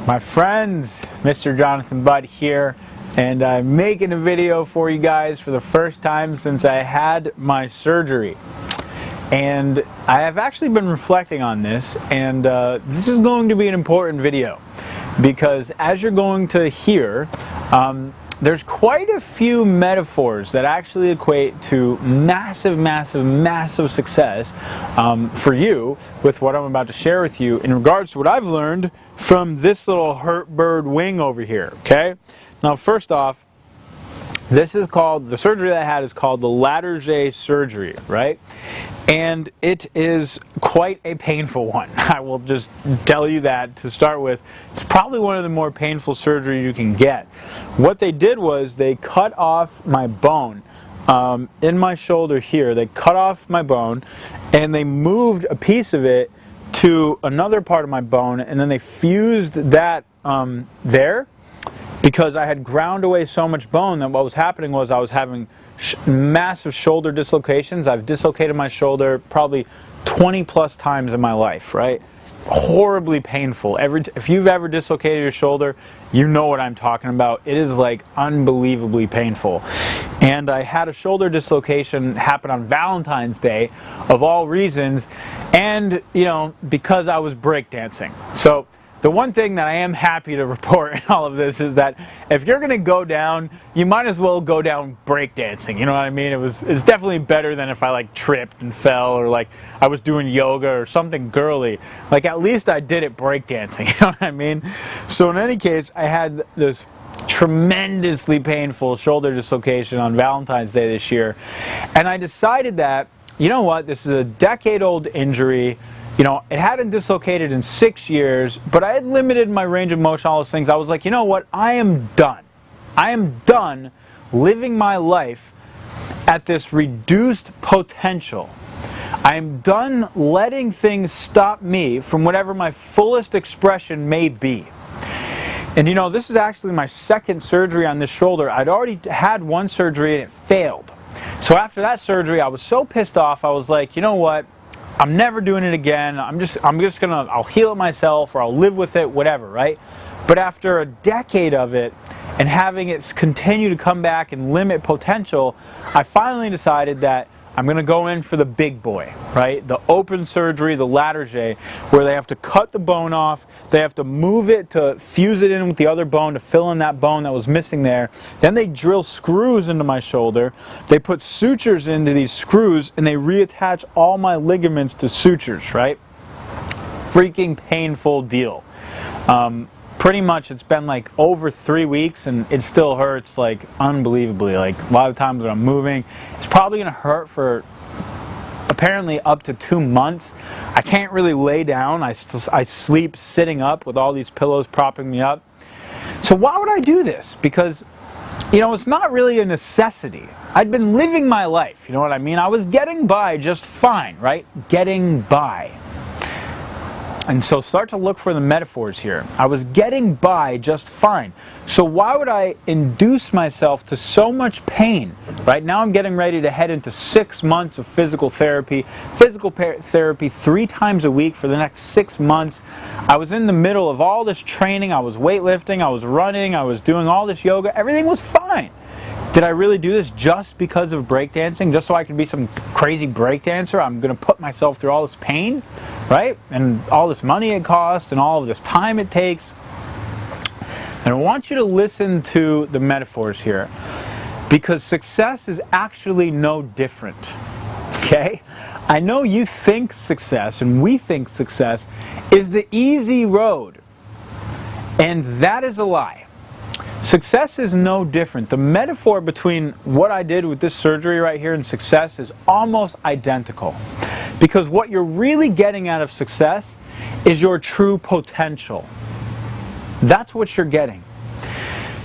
My friends, Mr. Jonathan Butt here, and I'm making a video for you guys for the first time since I had my surgery. And I have actually been reflecting on this, and this is going to be an important video because as you're going to hear, there's quite a few metaphors that actually equate to massive success for you with what I'm about to share with you in regards to what I've learned from this little hurt bird wing over here, okay? Now, first off, this is called, the surgery that I had is called the Latarjet surgery, right? And it is quite a painful one. I will just tell you that to start with. It's probably one of the more painful surgeries you can get. What they did was they cut off my bone in my shoulder here. They cut off my bone and they moved a piece of it to another part of my bone, and then they fused that there. Because I had ground away so much bone that what was happening was I was having massive shoulder dislocations. I've dislocated my shoulder probably 20 plus times in my life, right? Horribly painful. If you've ever dislocated your shoulder, you know what I'm talking about. It is like unbelievably painful. And I had a shoulder dislocation happen on Valentine's Day, of all reasons, and you know, because I was breakdancing. So the one thing that I am happy to report in all of this is that if you're going to go down, you might as well go down breakdancing. You know what I mean? It's definitely better than if I like tripped and fell, or like I was doing yoga or something girly. Like at least I did it breakdancing. You know what I mean? So in any case, I had this tremendously painful shoulder dislocation on Valentine's Day this year, and I decided that, you know what, this is a decade-old injury. You know, it hadn't dislocated in 6 years, but I had limited my range of motion, all those things. I was like, you know what, I am done. I am done living my life at this reduced potential. I am done letting things stop me from whatever my fullest expression may be. And you know, this is actually my second surgery on this shoulder. I'd already had one surgery and it failed. So after that surgery, I was so pissed off, I was like, you know what? I'm never doing it again. I'm just gonna, I'll heal it myself, or I'll live with it, whatever, right? But after a decade of it and having it continue to come back and limit potential, I finally decided that I'm gonna go in for the big boy, right? The open surgery, the Latarjet, where they have to cut the bone off, they have to move it to fuse it in with the other bone to fill in that bone that was missing there. Then they drill screws into my shoulder, they put sutures into these screws, and they reattach all my ligaments to sutures, right? Freaking painful deal. Pretty much it's been like over 3 weeks and it still hurts like unbelievably. Like a lot of times when I'm moving, it's probably gonna hurt for apparently up to 2 months. I can't really lay down. I sleep sitting up with all these pillows propping me up. So why would I do this? Because, you know, it's not really a necessity. I'd been living my life, you know what I mean? I was getting by just fine, right? Getting by. And so start to look for the metaphors here. I was getting by just fine. So why would I induce myself to so much pain? Right now I'm getting ready to head into 6 months of physical therapy. Physical therapy 3 times a week for the next 6 months. I was in the middle of all this training. I was weightlifting, I was running, I was doing all this yoga. Everything was fine. Did I really do this just because of breakdancing? Just so I could be some crazy breakdancer? I'm going to put myself through all this pain, right? And all this money it costs and all of this time it takes. And I want you to listen to the metaphors here, because success is actually no different, okay? I know you think success, and we think success, is the easy road, and that is a lie. Success is no different. The metaphor between what I did with this surgery right here and success is almost identical. Because what you're really getting out of success is your true potential. That's what you're getting.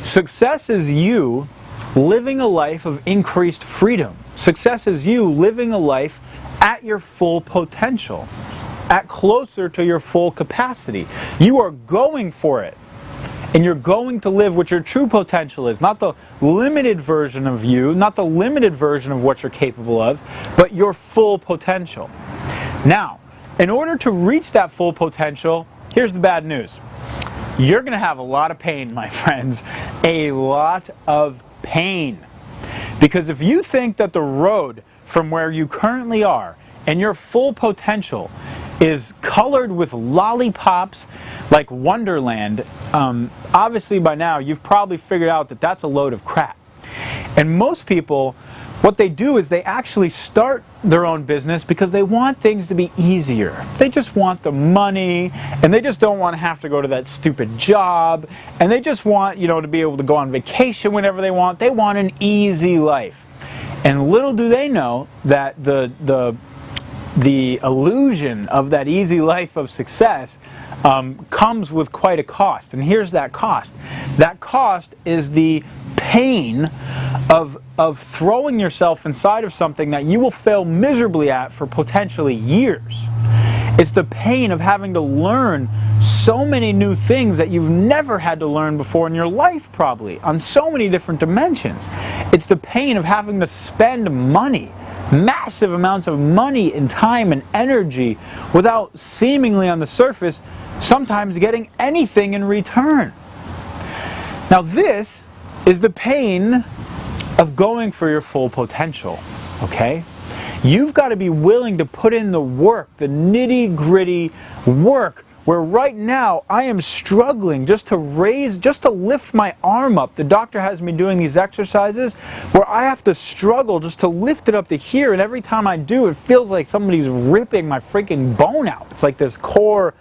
Success is you living a life of increased freedom. Success is you living a life at your full potential, at closer to your full capacity. You are going for it. And you're going to live what your true potential is, not the limited version of you, not the limited version of what you're capable of, but your full potential. Now, in order to reach that full potential, here's the bad news. you're going to have a lot of pain, my friends. A lot of pain. Because if you think that the road from where you currently are and your full potential is colored with lollipops like Wonderland, obviously by now you've probably figured out that that's a load of crap. And most people, what they do is they actually start their own business because they want things to be easier. They just want the money, and they just don't want to have to go to that stupid job, and they just want, to be able to go on vacation whenever they want. They want an easy life. And little do they know that the illusion of that easy life of success comes with quite a cost. And here's that cost. That cost is the pain of throwing yourself inside of something that you will fail miserably at for potentially years. It's the pain of having to learn so many new things that you've never had to learn before in your life, probably, on so many different dimensions. It's the pain of having to spend money, massive amounts of money and time and energy, without seemingly on the surface sometimes getting anything in return. Now this is the pain of going for your full potential, okay? You've got to be willing to put in the work, the nitty-gritty work, where right now I am struggling just to lift my arm up. The doctor has me doing these exercises where I have to struggle just to lift it up to here, and every time I do, it feels like somebody's ripping my freaking bone out. It's like this core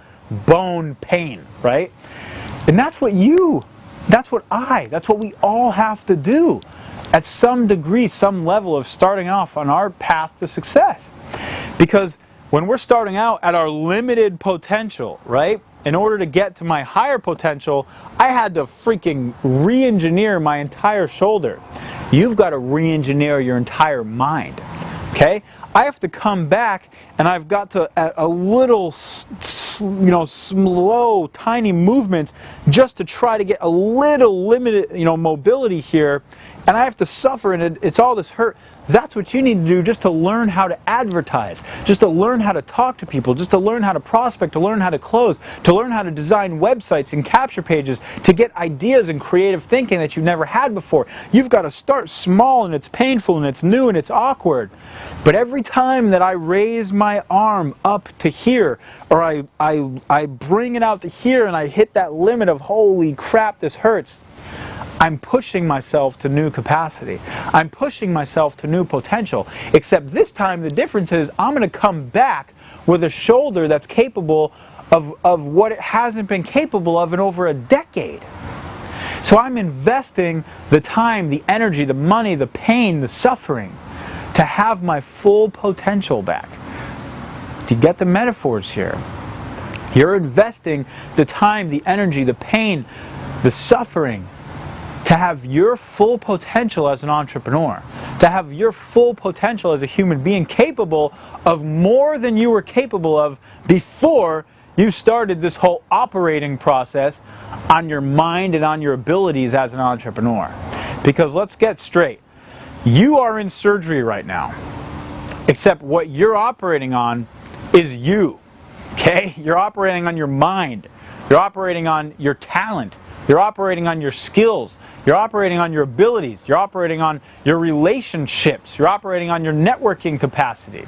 bone pain, right? And that's what we all have to do at some degree, some level of starting off on our path to success. Because when we're starting out at our limited potential, right? In order to get to my higher potential, I had to freaking re-engineer my entire shoulder. You've got to re-engineer your entire mind, okay? I have to come back, and I've got to, at a little, slow, tiny movements, just to try to get a little limited, mobility here, and I have to suffer, and it's all this hurt. That's what you need to do just to learn how to advertise, just to learn how to talk to people, just to learn how to prospect, to learn how to close, to learn how to design websites and capture pages, to get ideas and creative thinking that you've never had before. You've got to start small, and it's painful, and it's new, and it's awkward. But every time that I raise my arm up to here, or I bring it out to here, and I hit that limit of, holy crap, this hurts, I'm pushing myself to new capacity. I'm pushing myself to new potential. Except this time the difference is I'm going to come back with a shoulder that's capable of what it hasn't been capable of in over a decade. So I'm investing the time, the energy, the money, the pain, the suffering to have my full potential back. Do you get the metaphors here? You're investing the time, the energy, the pain, the suffering to have your full potential as an entrepreneur, to have your full potential as a human being, capable of more than you were capable of before you started this whole operating process on your mind and on your abilities as an entrepreneur. Because let's get straight, you are in surgery right now, except what you're operating on is you, okay? You're operating on your mind, you're operating on your talent, you're operating on your skills, you're operating on your abilities, you're operating on your relationships, you're operating on your networking capacity.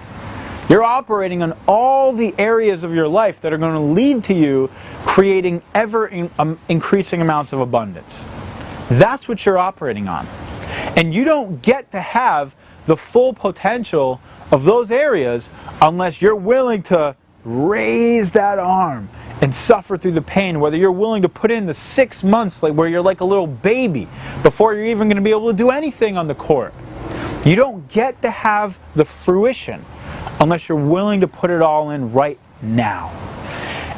You're operating on all the areas of your life that are going to lead to you creating ever increasing amounts of abundance. That's what you're operating on. And you don't get to have the full potential of those areas unless you're willing to raise that arm and suffer through the pain, whether you're willing to put in the 6 months where you're like a little baby before you're even going to be able to do anything on the court. You don't get to have the fruition unless you're willing to put it all in right now.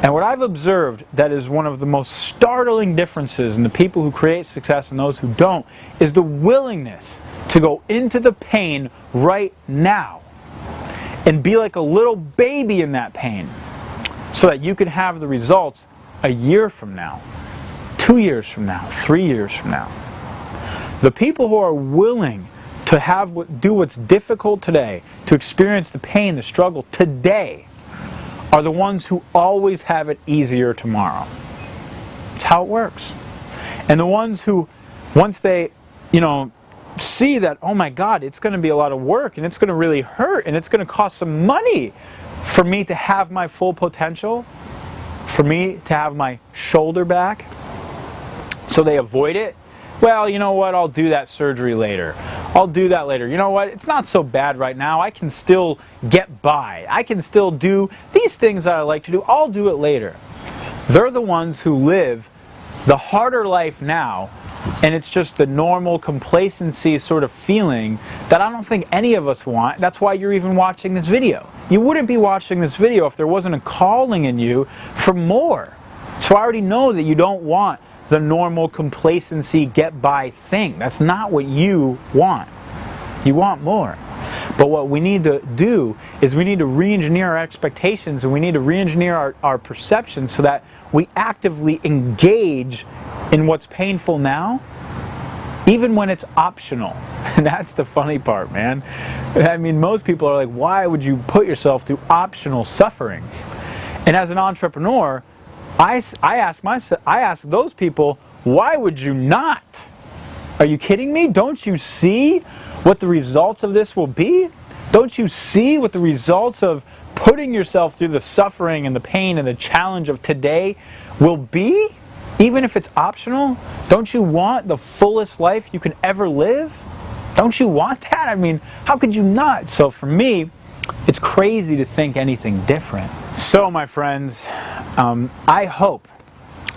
And what I've observed that is one of the most startling differences in the people who create success and those who don't is the willingness to go into the pain right now and be like a little baby in that pain so that you can have the results a year from now, 2 years from now, 3 years from now. The people who are willing to do what's difficult today, to experience the pain, the struggle today, are the ones who always have it easier tomorrow. It's how it works. And the ones who, once they, see that, oh my God, it's going to be a lot of work and it's going to really hurt and it's going to cost some money for me to have my full potential, for me to have my shoulder back, so they avoid it. Well, you know what, I'll do that surgery later. I'll do that later. You know what, it's not so bad right now. I can still get by. I can still do these things that I like to do. I'll do it later. They're the ones who live the harder life now, and it's just the normal complacency sort of feeling that I don't think any of us want. That's why you're even watching this video. You wouldn't be watching this video if there wasn't a calling in you for more. So I already know that you don't want the normal complacency get by thing. That's not what you want. You want more. But what we need to do is we need to re-engineer our expectations, and we need to re-engineer our perception so that we actively engage in what's painful now, even when it's optional. And that's the funny part, man. I mean, most people are like, why would you put yourself through optional suffering? And as an entrepreneur, I ask those people, why would you not? Are you kidding me? Don't you see what the results of this will be? Don't you see what the results of putting yourself through the suffering and the pain and the challenge of today will be? Even if it's optional? Don't you want the fullest life you can ever live? Don't you want that? I mean, how could you not? So for me, it's crazy to think anything different. So my friends, I hope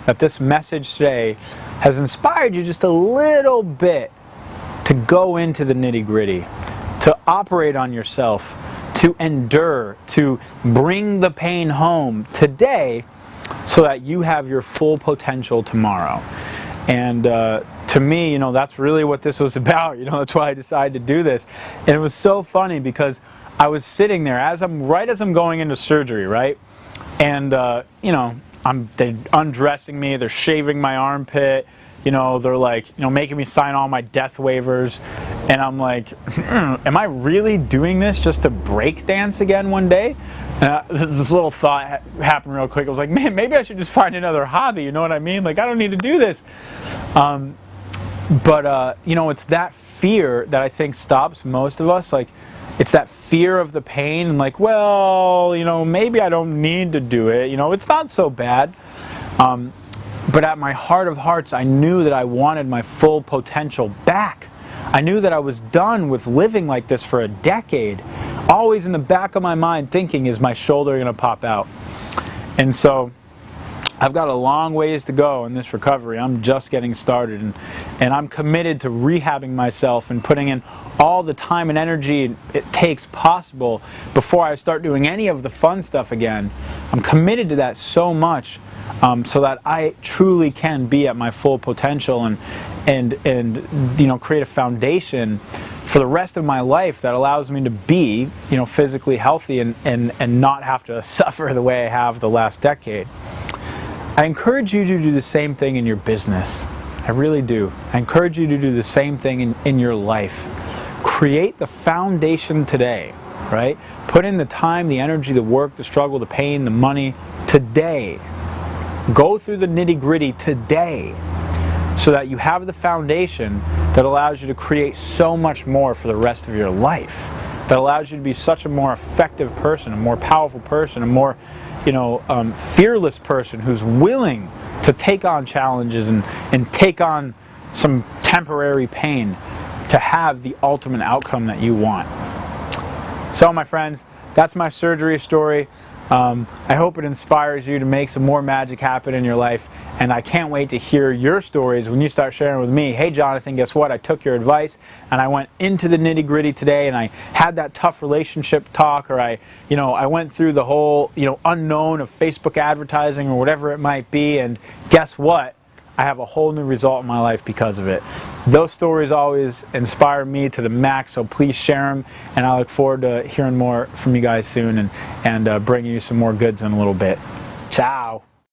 that this message today has inspired you just a little bit to go into the nitty-gritty, to operate on yourself, to endure, to bring the pain home today so that you have your full potential tomorrow. And to me, that's really what this was about. That's why I decided to do this. And it was so funny because I was sitting there right as I'm going into surgery, right? And they're undressing me, they're shaving my armpit, they're like, making me sign all my death waivers. And I'm like, am I really doing this just to break dance again one day? This little thought happened real quick. I was like, man, maybe I should just find another hobby. You know what I mean? Like, I don't need to do this. But it's that fear that I think stops most of us. Like, it's that fear of the pain and like, well, maybe I don't need to do it. It's not so bad. But at my heart of hearts, I knew that I wanted my full potential back. I knew that I was done with living like this for a decade. Always in the back of my mind thinking, is my shoulder going to pop out? And so I've got a long ways to go in this recovery. I'm just getting started, and I'm committed to rehabbing myself and putting in all the time and energy it takes possible before I start doing any of the fun stuff again. I'm committed to that so much so that I truly can be at my full potential and create a foundation for the rest of my life that allows me to be physically healthy and not have to suffer the way I have the last decade. I encourage you to do the same thing in your business. I really do. I encourage you to do the same thing in your life. Create the foundation today, right? Put in the time, the energy, the work, the struggle, the pain, the money today. Go through the nitty-gritty today so that you have the foundation that allows you to create so much more for the rest of your life. That allows you to be such a more effective person, a more powerful person, a more fearless person who's willing to take on challenges and take on some temporary pain to have the ultimate outcome that you want. So my friends, that's my surgery story. I hope it inspires you to make some more magic happen in your life, and I can't wait to hear your stories when you start sharing with me. Hey Jonathan, guess what? I took your advice and I went into the nitty-gritty today and I had that tough relationship talk, or I went through the whole unknown of Facebook advertising or whatever it might be, and guess what? I have a whole new result in my life because of it. Those stories always inspire me to the max, so please share them, and I look forward to hearing more from you guys soon and bringing you some more goods in a little bit. Ciao.